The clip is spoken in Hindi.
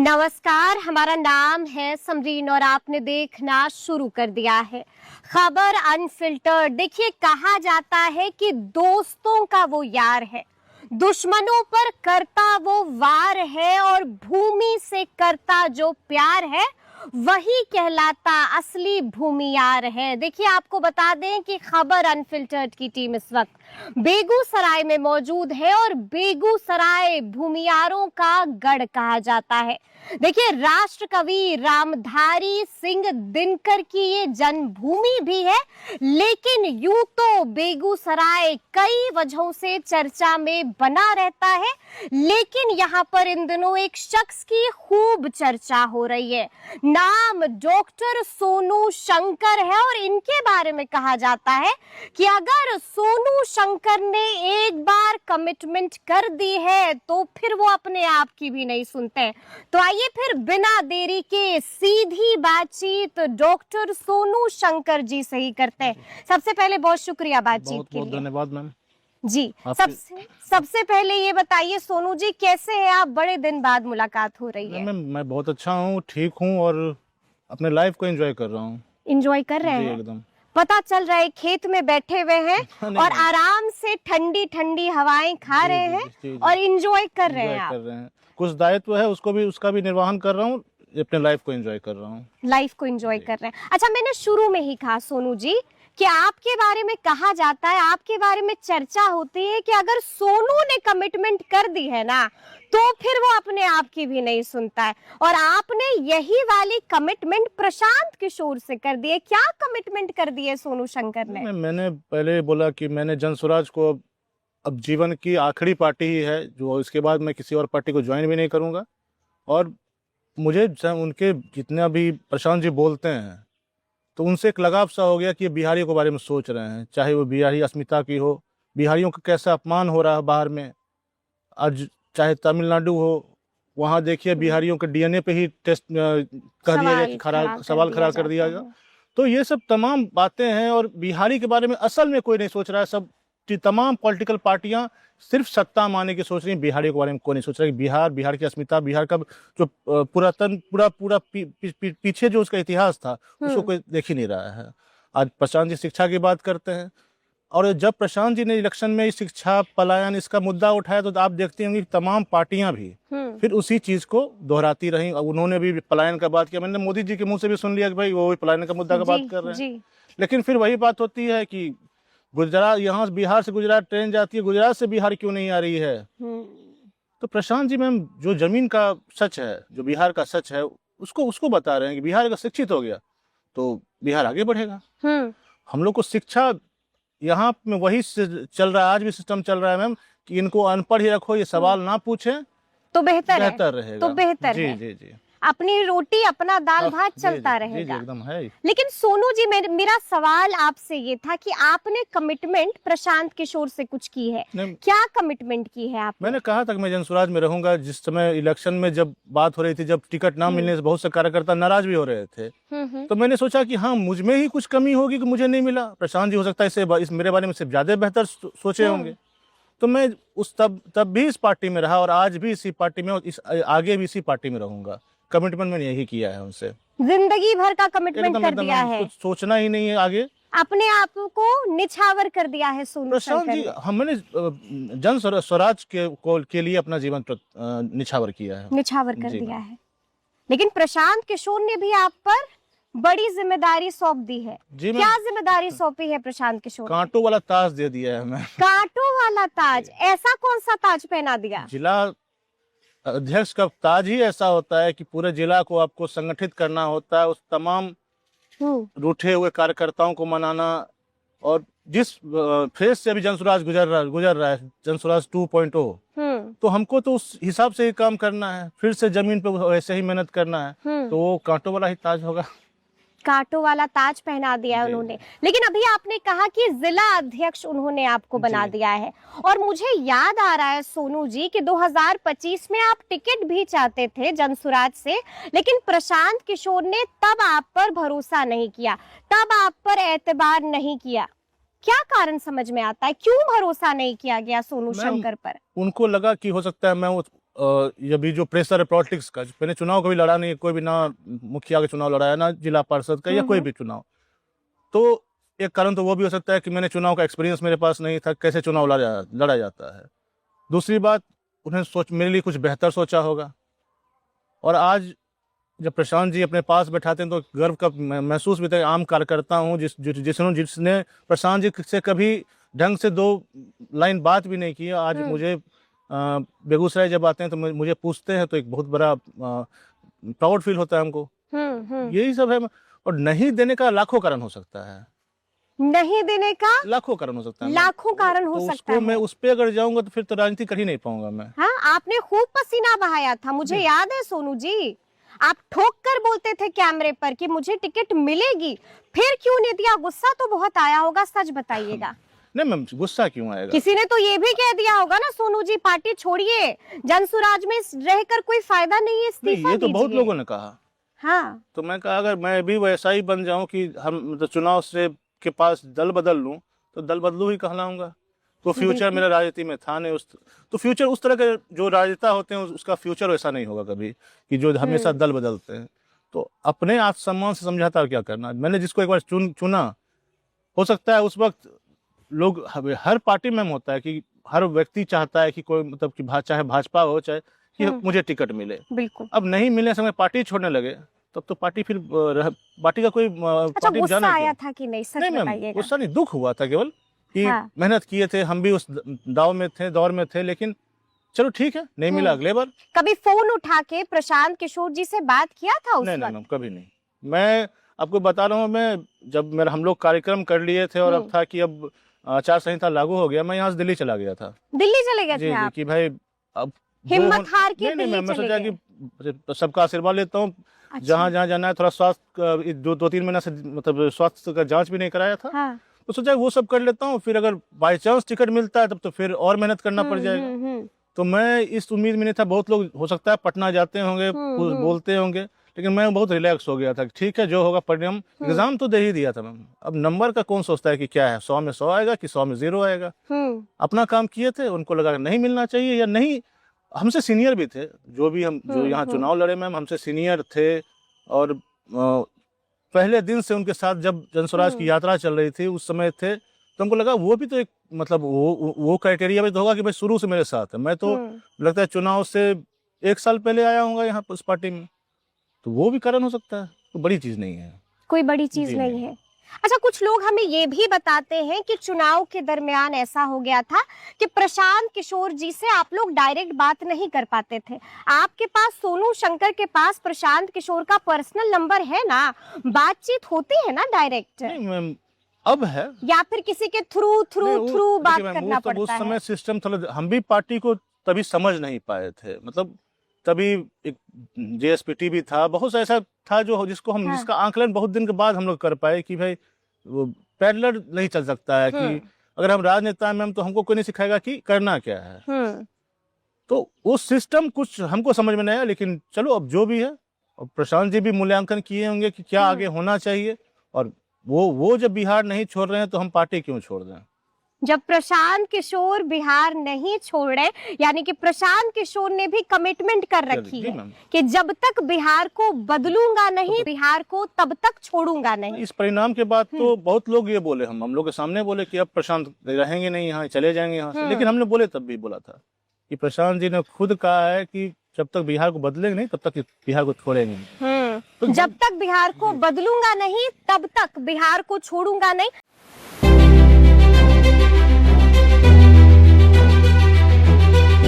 नमस्कार, हमारा नाम है समरीन और आपने देखना शुरू कर दिया है खबर अनफिल्टर्ड। देखिए, कहा जाता है कि दोस्तों का वो यार है, दुश्मनों पर करता वो वार है और भूमि से करता जो प्यार है वही कहलाता असली भूमियार है। देखिए, आपको बता दें कि खबर अनफिल्टर्ड की टीम इस वक्त बेगूसराय में मौजूद है और बेगूसराय भूमियारों का गढ़ कहा जाता है। देखिए, राष्ट्र कवि रामधारी सिंह दिनकर की ये जन्मभूमि भी है, लेकिन यूं तो बेगूसराय कई वजहों से चर्चा में बना रहता है। लेकिन यहाँ पर इन दिनों एक शख्स की खूब चर्चा हो रही है। नाम डॉक्टर सोनू शंकर है और इनके बारे में कहा जाता है कि अगर सोनू शंकर ने एक बार कमिटमेंट कर दी है तो फिर वो अपने आप की भी नहीं सुनते। तो आइए फिर बिना देरी के सीधी बातचीत डॉक्टर सोनू शंकर जी से ही करते हैं। सबसे पहले बहुत शुक्रिया बातचीत के लिए। बहुत धन्यवाद मैम जी। सबसे पहले ये बताइए सोनू जी, कैसे हैं आप? बड़े दिन बाद मुलाकात हो रही है। मैं बहुत अच्छा हूँ, ठीक हूँ और अपने लाइफ को एंजॉय कर रहा हूँ। एंजॉय कर रहे हैं? एकदम। पता चल रहा है खेत में बैठे हुए हैं और आराम से ठंडी ठंडी हवाएं खा रहे हैं और एंजॉय कर रहे हैं आप। कुछ दायित्व है उसका भी निर्वहन कर रहा हूँ, अपने लाइफ को एंजॉय कर रहा हूँ। लाइफ को एंजॉय कर रहे हैं। अच्छा, मैंने शुरू में ही कहा सोनू जी कि आपके बारे में कहा जाता है, आपके बारे में चर्चा होती है कि अगर सोनू ने कमिटमेंट कर दी है ना तो फिर वो अपने आप की भी नहीं सुनता है। और आपने यही वाली कमिटमेंट प्रशांत किशोर से कर दी है। क्या कमिटमेंट कर दी है सोनू शंकर ने? मैंने पहले बोला कि मैंने जनसुराज को अब जीवन की आखिरी पार्टी ही है, जो इसके बाद मैं किसी और पार्टी को ज्वाइन भी नहीं करूंगा। और मुझे उनके जितना भी प्रशांत जी बोलते हैं तो उनसे एक लगाव सा हो गया कि ये बिहारियों के बारे में सोच रहे हैं, चाहे वो बिहारी अस्मिता की हो, बिहारियों का कैसा अपमान हो रहा है बाहर में। आज चाहे तमिलनाडु हो, वहाँ देखिए बिहारियों के डीएनए पे ही टेस्ट कर दिया गया, सवाल खड़ा कर दिया गया। तो ये सब तमाम बातें हैं और बिहारी के बारे में असल में कोई नहीं सोच रहा है। सब तमाम पॉलिटिकल पार्टियां सिर्फ सत्ता माने की सोच रही हैं, बिहारियों के बारे में कोई नहीं सोच रहा कि बिहार की अस्मिता, बिहार का जो पुरातन पूरा पीछे जो उसका इतिहास था उसको कोई देख ही नहीं रहा है। आज प्रशांत जी शिक्षा की बात करते हैं और जब प्रशांत जी ने इलेक्शन में शिक्षा पलायन इसका मुद्दा उठाया तो आप देखते होंगे कि तमाम पार्टियां भी फिर उसी चीज को दोहराती रही। उन्होंने भी पलायन का बात किया, मैंने मोदी जी के मुंह से भी सुन लिया कि भाई वो पलायन का मुद्दा का बात कर रहे हैं। लेकिन फिर वही बात होती है कि गुजरात, यहाँ बिहार से गुजरात ट्रेन जाती है, गुजरात से बिहार क्यों नहीं आ रही है? तो प्रशांत जी मैम जो जमीन का सच है, जो बिहार का सच है, उसको बता रहे हैं कि बिहार अगर शिक्षित हो गया तो बिहार आगे बढ़ेगा। हम लोग को शिक्षा यहाँ में वही चल रहा है, आज भी सिस्टम चल रहा है मैम कि इनको अनपढ़ ही रखो, ये सवाल ना पूछे तो बेहतर रहेगा। तो बेहतर जी है। जी जी, अपनी रोटी अपना दाल भात चलता रहेगा। एकदम है। लेकिन सोनू जी, मेरा सवाल आपसे ये था कि आपने कमिटमेंट प्रशांत किशोर से कुछ की है, क्या कमिटमेंट की है आपने? मैंने कहा था कि मैं जनसुराज में रहूंगा। जिस समय इलेक्शन में जब बात हो रही थी, जब टिकट ना मिलने से बहुत से कार्यकर्ता नाराज भी हो रहे थे, तो मैंने सोचा कि हाँ, मुझ में ही कुछ कमी होगी कि मुझे नहीं मिला। प्रशांत जी हो सकता है इस मेरे बारे में सिर्फ ज्यादा बेहतर सोचे होंगे। तो मैं तब भी इस पार्टी में रहा और आज भी इसी पार्टी में, आगे भी इसी पार्टी में रहूंगा। कमिटमेंट मैंने यही किया है उनसे, जिंदगी भर का कमिटमेंट कर दिया है। कुछ सोचना ही नहीं है आगे, अपने आप को निछावर कर दिया है सोनू शंकर जी। हमने जन स्वराज के लिए अपना जीवन निछावर किया है, निछावर कर दिया है। लेकिन प्रशांत किशोर ने भी आप पर बड़ी जिम्मेदारी सौंप दी है। क्या जिम्मेदारी सौंपी है प्रशांत किशोर? कांटों वाला ताज दे दिया है हमें। कांटों वाला ताज? ऐसा कौन सा ताज पहना दिया? जिला अध्यक्ष का ताज ही ऐसा होता है कि पूरे जिला को आपको संगठित करना होता है, उस तमाम रूठे हुए कार्यकर्ताओं को मनाना। और जिस फेज से अभी जनसुराज गुजर रहा है, जनसुराज 2.0, तो हमको तो उस हिसाब से ही काम करना है, फिर से जमीन पे वैसे ही मेहनत करना है। तो वो कांटों वाला ही ताज होगा। कांटों वाला ताज पहना दिया है उन्होंने। लेकिन अभी आपने कहा कि जिला अध्यक्ष उन्होंने आपको बना दिया है, और मुझे याद आ रहा है सोनू जी कि 2025 में आप टिकट भी चाहते थे जनसुराज से, लेकिन प्रशांत किशोर ने तब आप पर भरोसा नहीं किया, तब आप पर एतबार नहीं किया। क्या कारण समझ में आता है, क्यों भरोसा नहीं किया गया सोनू शंकर पर? उनको लगा कि हो सकता है मैं ये भी जो प्रेशर है पॉलिटिक्स का, मैंने चुनाव कभी लड़ा नहीं, कोई भी ना मुखिया का चुनाव लड़ाया, ना जिला पार्षद का या कोई भी चुनाव। तो एक कारण तो वो भी हो सकता है कि मैंने चुनाव का एक्सपीरियंस मेरे पास नहीं था, कैसे चुनाव लड़ा जाता है। दूसरी बात, उन्हें मेरे लिए कुछ बेहतर सोचा होगा। और आज जब प्रशांत जी अपने पास बैठाते हैं तो गर्व का महसूस भी होता है। आम कार्यकर्ता हूँ जिसने प्रशांत जी से कभी ढंग से 2 लाइन बात भी नहीं की, आज मुझे बेगूसराय जब आते हैं तो मुझे पूछते हैं, तो एक बहुत बड़ा प्राउड फील होता है हमको। यही सब है। और नहीं देने का लाखों कारण हो सकता है, नहीं देने का लाखों कारण हो सकता है, लाखों कारण हो तो सकता है। मैं उस पे अगर जाऊंगा तो फिर तो राजनीति कर ही नहीं पाऊंगा मैं। हाँ, आपने खूब पसीना बहाया था, मुझे याद है सोनू जी। आप ठोक कर बोलते थे कैमरे पर कि मुझे टिकट मिलेगी, फिर क्यों नहीं दिया? गुस्सा तो बहुत आया होगा, सच बताइएगा। नहीं मैम, गुस्सा क्यों आएगा? किसी ने तो ये भी कह दिया होगा ना, सोनू जी पार्टी छोड़िए, जनसुराज में रहकर कोई फायदा नहीं है, इस्तीफा ये तो बहुत दीजिए। लोगों ने कहा। हाँ, तो मैं कहा अगर मैं भी वैसा ही बन जाऊं कि हम मतलब चुनाव से के पास दल बदल लूं, तो दल बदलू ही कहलाऊंगा। तो फ्यूचर मेरा राजनीति में था नहीं, तो फ्यूचर उस तरह के जो राजनेता होते हैं उसका फ्यूचर वैसा नहीं होगा कभी, कि जो हमेशा दल बदलते हैं। तो अपने आत्मसम्मान से समझाता क्या करना। मैंने जिसको एक बार चुना, हो सकता है उस वक्त लोग, हर पार्टी में होता है कि हर व्यक्ति चाहता है कि कोई मतलब कि चाहे भाजपा हो चाहे कि मुझे टिकट मिले। बिल्कुल। अब नहीं मिलने से पार्टी छोड़ने लगे, तब तो पार्टी फिर पार्टी का कोई अच्छा, पार्टी गुस्सा जाना आया क्यों? था कि नहीं, सच नहीं मैम, बताइएगा। गुस्सा नहीं, दुख हुआ था केवल कि हाँ। मेहनत किए थे, हम भी उस दाव में थे, दौर में थे, लेकिन चलो ठीक है, नहीं मिला अगले बार। कभी फोन उठा के प्रशांत किशोर जी से बात किया था उस नहीं वक्त? मैम, कभी नहीं। मैं आपको बता रहा हूँ, मैं जब हम लोग कार्यक्रम कर लिए थे और अब था कि अब आचार संहिता लागू हो गया, मैं यहाँ से दिल्ली चला गया था। दिल्ली चले गए जी थे आप? कि भाई अब हिम्मत हार के नहीं दिल्ली मैम, मैं चले सोचा गए? कि सबका आशीर्वाद लेता हूँ। अच्छा। जहाँ जाना है, थोड़ा स्वास्थ्य 2-3 महीना से मतलब स्वास्थ्य का जांच भी नहीं कराया था। हाँ। तो सोचा वो सब कर लेता हूँ, फिर अगर बाई चांस टिकट मिलता है तब तो फिर और मेहनत करना पड़ जाएगा। तो मैं इस उम्मीद में नहीं था। बहुत लोग हो सकता है पटना जाते होंगे, बोलते होंगे, लेकिन मैं बहुत रिलैक्स हो गया था। ठीक है, जो होगा परिणाम। एग्जाम तो दे ही दिया था मैम। अब नंबर का कौन सोचता है कि क्या है, 100 में 100 आएगा कि 100 में 0 आएगा। अपना काम किए थे, उनको लगा नहीं मिलना चाहिए या नहीं। हमसे सीनियर भी थे, जो यहाँ चुनाव लड़े मैम, हमसे सीनियर थे। और पहले दिन से उनके साथ जब जनस्वराज की यात्रा चल रही थी उस समय थे, तो हमको लगा वो भी तो एक मतलब वो क्राइटेरिया भी तो होगा कि भाई शुरू से मेरे साथ है। मैं तो लगता है चुनाव से 1 साल पहले आया हूँ यहाँ उस पार्टी में, तो वो भी कारण हो सकता है। तो बड़ी चीज नहीं है, कोई बड़ी चीज नहीं है। अच्छा, कुछ लोग हमें ये भी बताते हैं कि चुनाव के दरमियान ऐसा हो गया था कि प्रशांत किशोर जी से आप लोग डायरेक्ट बात नहीं कर पाते थे। आपके पास सोनू शंकर के पास प्रशांत किशोर का पर्सनल नंबर है ना, बातचीत होती है ना डायरेक्ट? नहीं मैम, अब है, या फिर किसी के थ्रू बात करना पड़ता है? उस समय सिस्टम थोड़ा, हम भी पार्टी को तभी समझ नहीं पाए थे। मतलब तभी एक JSPT भी था, बहुत सा ऐसा था जो जिसका आंकलन बहुत दिन के बाद हम लोग कर पाए कि भाई वो पैरेलल नहीं चल सकता है। कि अगर हम राजनेता हैं तो हमको कोई नहीं सिखाएगा कि करना क्या है। तो वो सिस्टम कुछ हमको समझ में नहीं आया, लेकिन चलो अब जो भी है। और प्रशांत जी भी मूल्यांकन किए होंगे कि क्या आगे होना चाहिए। और वो जब बिहार नहीं छोड़ रहे हैं तो हम पार्टी क्यों छोड़ दें? जब प्रशांत किशोर बिहार नहीं छोड़ रहे, यानी कि प्रशांत किशोर ने भी कमिटमेंट कर रखी है कि जब तक बिहार को बदलूंगा नहीं, बिहार को तब तक छोड़ूंगा नहीं। इस परिणाम के बाद तो बहुत लोग ये बोले, हम लोग के सामने बोले कि अब प्रशांत रहेंगे नहीं यहाँ, चले जाएंगे यहाँ से। लेकिन हमने बोले, तब भी बोला था कि प्रशांत जी ने खुद कहा है कि जब तक बिहार को बदलेंगे नहीं तब तक बिहार को छोड़ेंगे नहीं। तो जब तक बिहार को बदलूंगा नहीं तब तक बिहार को छोड़ूंगा नहीं।